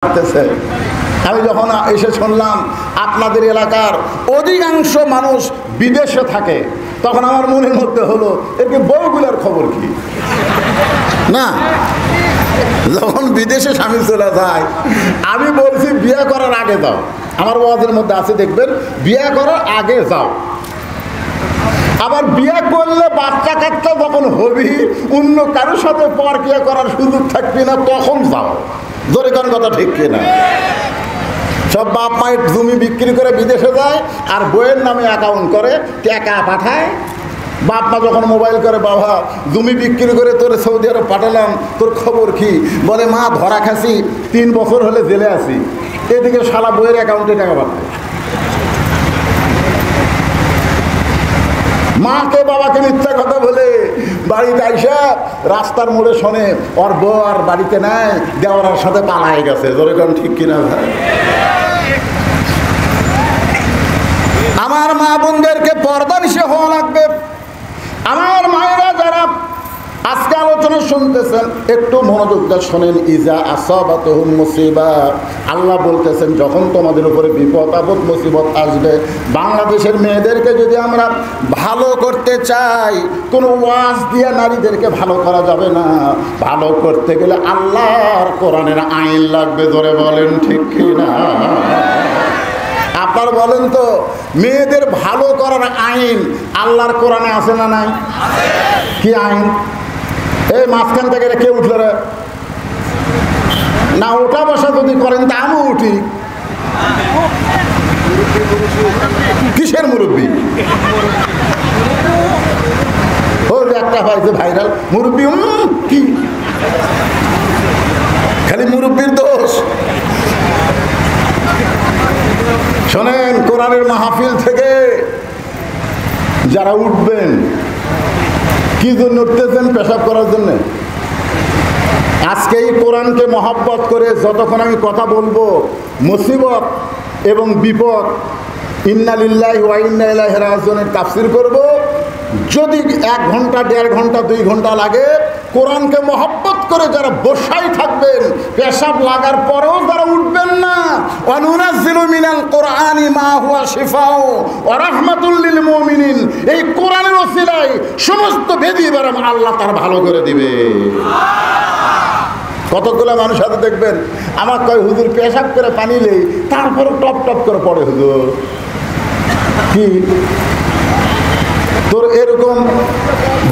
করতেছে। আমি যখন এসে শুনলাম আপনাদের এলাকার অধিকাংশ মানুষ বিদেশে থাকে, তখন আমার মনের মধ্যে হলো এর কি বউগুলার খবর কি না। যখন বিদেশে স্বামী চলে যায়, আমি বলছি বিয়ে করার আগে যাও। আমার ওয়াজের মধ্যে আছে, দেখবেন, বিয়ে করার আগে যাও। আবার বিয়ে করলে বাচ্চা কাচ্চা যখন হবি, অন্য কারোর সাথে পরকিয়া করার সুযোগ থাকবি না, তখন যাও। জোরে কোন কথা ঠিক কিনা? সব বাপ মায়ের জমি বিক্রি করে বিদেশে যায়, আর বইয়ের নামে অ্যাকাউন্ট করে, টাকা পাঠায়। বাপ মা যখন মোবাইল করে, বাবা জমি বিক্রি করে তোর সৌদি আরব পাঠালাম, তোর খবর কি? বলে মা ধরা খাসি, 3 বছর হলে জেলে আছি। এদিকে শালা বইয়ের অ্যাকাউন্টে টাকা পাঠায়। মাকে বাবাকে মিথ্যা কথা বলে বাড়িতে আইসা রাস্তার মোড়ে শোনে ওর বউ আর বাড়িতে নাই, দেওয়ার সাথে পালাই গেছে। জোরে কোন ঠিক কিনা ভাই? আমার মা বোনদেরকে পর্দানিশী হওয়া লাগবে। আমার মায়েরা যারা আজকে আলোচনা শুনতেছেন, একটু মনোযোগ দিয়ে শোনেন। ইজা আসাবাতুহুম মুসিবা, আল্লাহ বলতেছেন যখন তোমাদের উপরে বিপদ আপদ মুসিবত আসবে, বাংলাদেশের মেয়েদেরকে যদি আমরা ভালো করতে চাই, কোনো ওয়াজ দিয়ে নারীদেরকে ভালো করা যাবে না। ভালো করতে গেলে আল্লাহর কোরআনের আইন লাগবে। ধরে বলেন ঠিক কিনা? আপনার বলেন তো, মেয়েদের ভালো করার আইন আল্লাহর কোরআনে আছে না নাই? কি আইন? এই মাঝখান থেকে কে উঠল রে? না, ওঠা বসা যদি করেন তা আমিও উঠি। কিসের মুরব্বী? ও একটা হয়েছে ভাইরাল মুরব্বী। কি খালি মুরব্বীর দোষ? শোনেন, কোরআনের মাহফিল থেকে যারা উঠবেন, কি জন্য উঠতেছেন? পেশাব করার জন্য। আজকে এই কোরআনকে মহব্বত করে যতক্ষণ আমি কথা বলবো, মুসিবত এবং বিপদ, ইন্না লিল্লাহি ওয়া ইন্না ইলাইহি রাজিউনের তাফসীর করব, যদি 1 ঘন্টা 1.5 ঘন্টা 2 ঘন্টা লাগে, কোরআনকে মহব্বত করে যারা বসাই থাকবেন, পেশাব লাগার পরেও যারা উঠবেন না, ওয়ানুনাজ্জিলু মিনাল কোরআনি মা হুয়া শিফাউ ওয়া রাহমাতুল লিল মুমিনিন, এই কোরআনের ওসিলায় সমস্ত বেদি বেরাম আল্লাহ তার ভালো করে দিবে। কতগুলো মানুষ হাতে দেখবেন আমার কয়, হুজুর পেশাব করে পানি নেই, তারপরে টপ টপ করে পড়ে। হুজুর কি তোর এরকম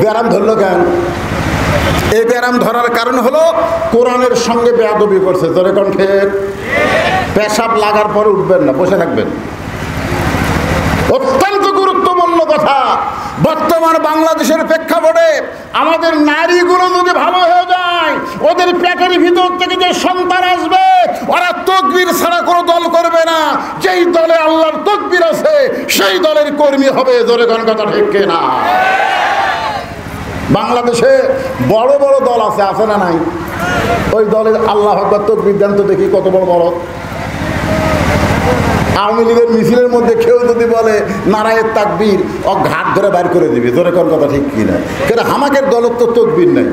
ব্যারাম ধরলো কেন? এই ব্যারাম ধরার কারণ হলো কোরআনের সঙ্গে বেয়াদবি করছে। তোর এখন ঠিক পেশাব লাগার পরে উঠবেন না, বসে থাকবেন। অত্যন্ত গুরুত্বপূর্ণ কথা। বর্তমান বাংলাদেশের প্রেক্ষাপটে আমাদের নারীগুলো যদি ভালো হয়ে যায়, ওদের পেটের ভিতর থেকে যে সন্তান আসবে, ওরা তাকবীর ছাড়া কোনো দল করবে না। যেই দলে আল্লাহর তাকবীর আছে, সেই দলের কর্মী হবে। জোরে কোন কথা ঠিক কিনা? বাংলাদেশে বড় বড় দল আছে, আছে না নাই? ওই দলের আল্লাহ আকবার তাকবীর দেন তো দেখি কত বড় বড়। আওয়ামী লীগের মিছিলের মধ্যে কেউ যদি বলে নারায়ে তাকবীর, ও ঘাট ধরে বাইর করে দিবে। জোরে কোন কথা ঠিক কিনা? কেন আমাদের দলের তো তাকবীর নাই।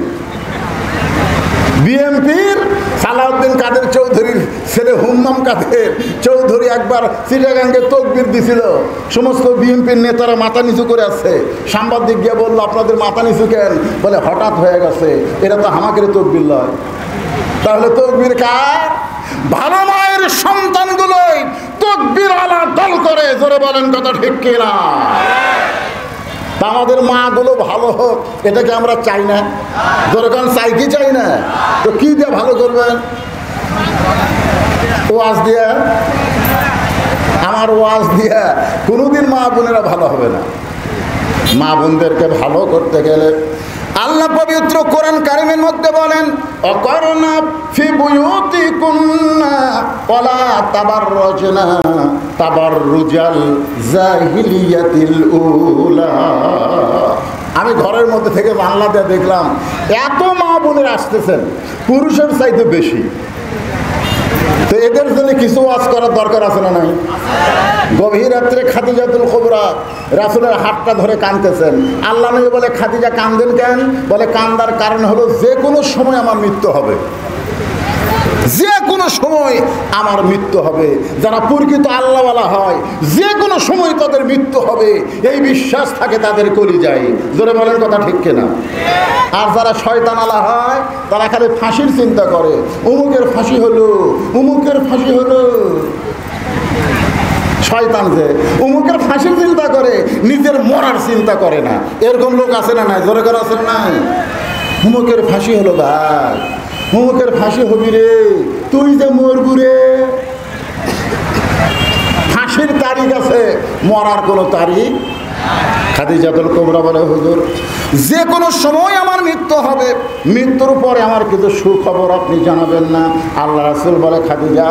বিএনপির সালাউদ্দিন কাদের চৌধুরীর ছেলে হুম্মাম কাদের চৌধুরী একবার চিটাগাঙ্গে তাকবীর দিছিল। সমস্ত বিএনপির নেতারা মাথা নিচু করে আছে। সাংবাদিক গিয়ে বললো, আপনাদের মাথা নিচু কেন? বলে হঠাৎ হয়ে গেছে, এটা তো আমাদের তাকবীর নয়। তাহলে তাকবীর কার? ভালো মায়ের সন্তানগুলোই তাকবীর আলা দল করে। জোরে বলেন কথা ঠিক কিনা? আমাদের মাগুলো ভালো হোক, এটাকে আমরা চাই না? দরকার চাই কি চাই না? তো কি দিয়ে ভালো করবেন? ওয়াজ দিয়া? আমার ওয়াজ দিয়া কোনোদিন মা বোনেরা ভালো হবে না। মা বোনদেরকে ভালো করতে গেলে আল্লাহ পবিত্র কোরআন কারিমের মধ্যে বলেন, অকরনা ফি বুয়ুতিকুন্না ওয়ালা তাবাররুজনা তাবাররুজাল জাহিলিয়াতিল উলা। আমি ঘরের মধ্যে থেকে বাংলাতে দেখলাম এত মা বোনের আসতেছেন, পুরুষের চাইতে বেশি। তো এদের জন্য কিছু ওয়াজ করার দরকার আছে না নাই? গভীর রাত্রে খাদিজাতুল কুবরা রাসূলের হাতটা ধরে কাঁদতেছেন। আল্লাহ নবী বলে, খাদিজা কাঁদেন কেন? বলে, কান্দার কারণ হলো যে কোনো সময় আমার মৃত্যু হবে। যে কোনো সময় আমার মৃত্যু হবে। যারা প্রকৃত আল্লাহওয়ালা হয় যে কোনো সময় তাদের মৃত্যু হবে, এই বিশ্বাস থাকে তাদের কলিজায়। জোরে বলেন কথা ঠিক কিনা? আর যারা শয়তান আলা হয় তারা খালি ফাঁসির চিন্তা করে, অমুকের ফাঁসি হলো, অমুকের ফাঁসি হলো। শয়তান যে অমুকের ফাঁসির চিন্তা করে, নিজের মরার চিন্তা করে না। এরকম লোক আছে না নাই? জোরে করে আছে না? অমুকের ফাঁসি হলো ভাই, অমুকের ফাঁসি হবি রে, তুই যে মরবু রে। ফাঁসির তারিখ আছে, মরার কোনো তারিখ। খাদিজাতুল কুবরা বলে, হুজুর যে কোনো সময় আমার মৃত্যু হবে, মৃত্যুর পরে আমার কিছু সুখবর আপনি জানাবেন না? আল্লাহ রাসূল বলে, খাদিজা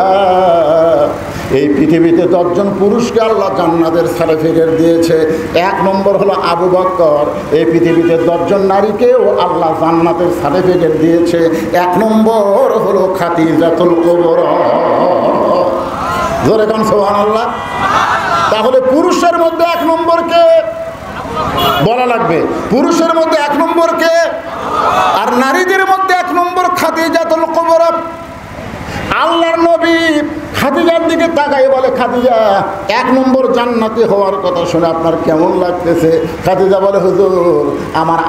এই পৃথিবীতে 10 জন পুরুষকে আল্লাহ জান্নাতের সার্টিফিকেট দিয়েছে। 1 নম্বর হলো আবু বকর। এই পৃথিবীতে 10 জন নারীকেও আল্লাহ জান্নাতের সার্টিফিকেট দিয়েছে। 1 নম্বর হলো খাদিজাতুল কুবরা। জোরে কোন সুবহানাল্লাহ। তাহলে পুরুষের মধ্যে 1 নম্বরকে বলা লাগবে, পুরুষের মধ্যে 1 নম্বরকে, আর নারীদের মধ্যে 1 নম্বর খাদিজাতুল কুবরা। আল্লাহর নবী খাদিজার দিকে তাকাই বলে, খাদিজা 1 নম্বর জান্নাতি হওয়ার কথা শুনে আপনার কেমন লাগতেছে? খাদিজা বলে, হুজুর আমার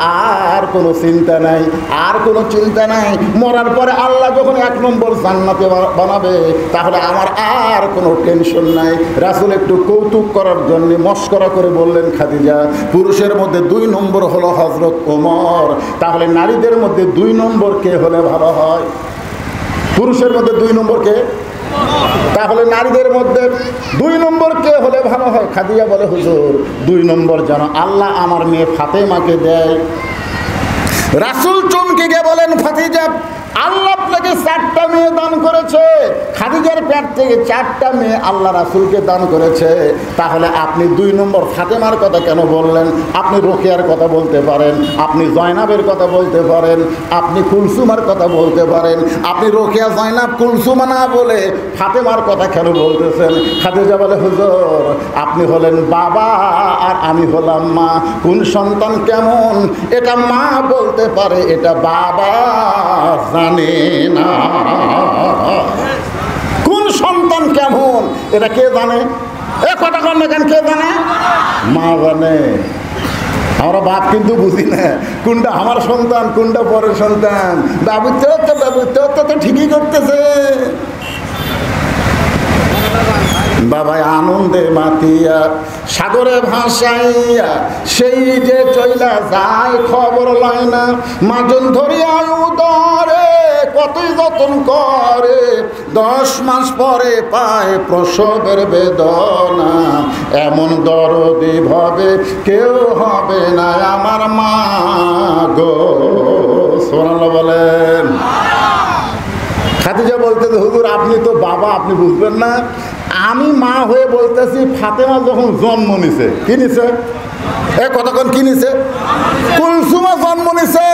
আর কোনো চিন্তা নাই, আর কোনো চিন্তা নাই। মরার পরে আল্লাহ যখন 1 নম্বর জান্নাতি বানাবে তাহলে আমার আর কোনো টেনশন নাই। রাসূল একটু কৌতুক করার জন্য মস্করা করে বললেন, খাদিজা পুরুষের মধ্যে 2 নম্বর হলো হযরত ওমর, তাহলে নারীদের মধ্যে 2 নম্বর কে হলে ভালো হয়? পুরুষের মধ্যে 2 নম্বর কে? তাহলে নারীদের মধ্যে 2 নম্বর কে হলে ভালো হয়? খাদিজা বলে, হুজুর 2 নম্বর যেন আল্লাহ আমার মেয়ে ফাতেমাকে দেয়। রাসূল চমকে গিয়ে বলেন, খাদিজা আল্লাহ আপনাকে 4টা মেয়ে দান করেছে। খাদিজার পেট থেকে 4টা মেয়ে আল্লাহ রাসূলকে দান করেছে। তাহলে আপনি 2 নম্বর ফাতেমার কথা কেন বললেন? আপনি রোকেয়ার কথা বলতে পারেন, আপনি জয়নাবের কথা বলতে পারেন, আপনি কুলসুমার কথা বলতে পারেন। আপনি রোকেয়া, জয়নাব, কুলসুমা না বলে ফাতেমার কথা কেন বলতেছেন? খাদিজা বলে, হুজুর আপনি হলেন বাবা আর আমি হলাম মা। কোন সন্তান কেমন এটা মা বলতে পারে, এটা বাবা জানে না। কোন সন্তান কেমন এটা কে জানে? এ কথা কন না কেন? কে জানে? মা জানে। আমরা বাপ কিন্তু বুঝি না কোনটা আমার সন্তান কোনটা পরের সন্তান। বাবু তো ঠিকই করতেছে। বাবাই আনন্দে মাতিয়া সাগরে ভাসাইয়া সেই যে চইলা যায় খবর লয় না। মাজন ধরিয়া উদরে কতই যতন করে, 10 মাস পরে পায় প্রসবের বেদনা। এমন দরদি ভাবে কেউ হবে না আমার মা গো। সুবহানাল্লাহ বলেন। খাদিজা বলতেছে, হুজুর আপনি তো বাবা, আপনি বুঝবেন না। আমি মা হয়ে বলতেছি, ফাতেমা যখন জন্ম নিছে, কি নিছে? এ কতক্ষণ কি নিছে? কুলসুমা জন্ম নিছে,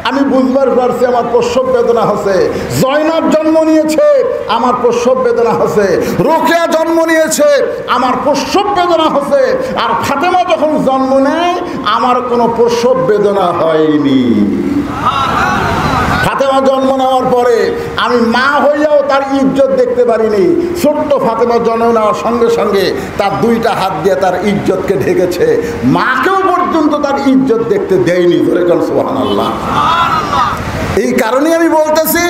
আমি বুঝবার পারছি আমার প্রসব বেদনা হচ্ছে। জয়নাব জন্ম নিয়েছে, আমার প্রসব বেদনা হচ্ছে। রোকেয়া জন্ম নিয়েছে, আমার প্রসব বেদনা হচ্ছে। আর ফাতেমা যখন জন্ম নেয় আমার কোনো প্রসব বেদনা হয়নি। ফাতেমা জন্ম নেওয়ার পরে আমি মা হইয়াও তার ইজ্জত দেখতে পারিনি। ছোট্ট ফাতেমা জন্ম নেওয়ার সঙ্গে সঙ্গে তার 2টা হাত দিয়ে তার ইজ্জতকে ঢেকেছে। মাকেও পর্যন্ত তার ইজ্জত দেখতে দেয়নি। ধরে গেল সুবহানাল্লাহ। এই কারণে আমি বলতেছি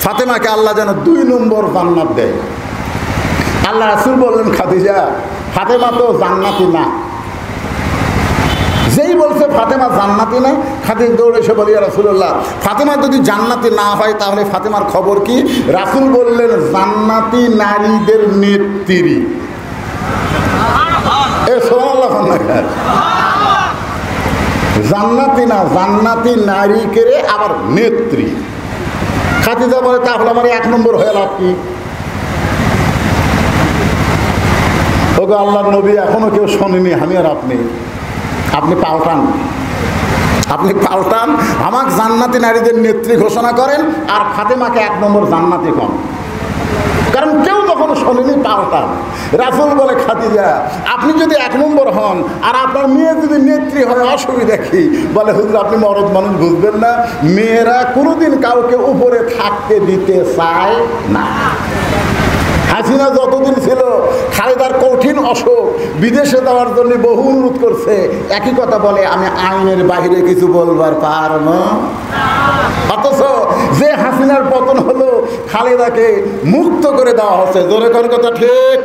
ফাতেমাকে আল্লাহ যেন 2 নম্বর জান্নাত দেয়। আল্লাহ রাসূল বললেন, খাদিজা ফাতেমা তো জান্নাতি না। যেই বলছে ফাতেমা জান্নাতি না, খাদিজা দৌড়ে এসে বলি, রাসূলুল্লাহ ফাতেমা যদি জান্নাতি না হয় তাহলে ফাতেমার খবর কি? রাসূল বললেন, জান্নাতি নারীদের নেত্রী। এ সুবহানাল্লাহ। জান্নাতি না, জান্নাতি নারীকে আবার নেত্রী। খাদিজা বলে, তাহলে আমার 1 নম্বর হয়ে লাভ কি? ওগো আল্লাহর নবী, এখনো কেউ শোনেনি আমি আর আপনি। আপনি পাল্টান, আপনি পাল্টান, আমাকে জান্নাতি নারীদের নেত্রী ঘোষণা করেন আর ফাতেমাকে 1 নম্বর জান্নাতি কন। কারণ কেউ যখন এখন শোনেনি পাল্টান। রাসূল বলে খাদিজা আপনি যদি 1 নম্বর হন আর আপনার মেয়ে যদি নেত্রী হয় অসুবিধা কি? বলে হুজুর আপনি মরদ মানুষ বুঝবেন না, মেয়েরা কোনোদিন কাউকে উপরে থাকতে দিতে চায় না। হাসিনা যতদিন ছিল খালেদার কঠিন অসুখ, বিদেশে যাওয়ার জন্য বহু অনুরোধ করছে, একই কথা বলে আমি আইনের বাইরে কিছু বলবার পারব না। অথচ যে হাসিনার পতন হলো খালেদাকে মুক্ত করে দেওয়া হচ্ছে। জোরে কোন কথা ঠিক?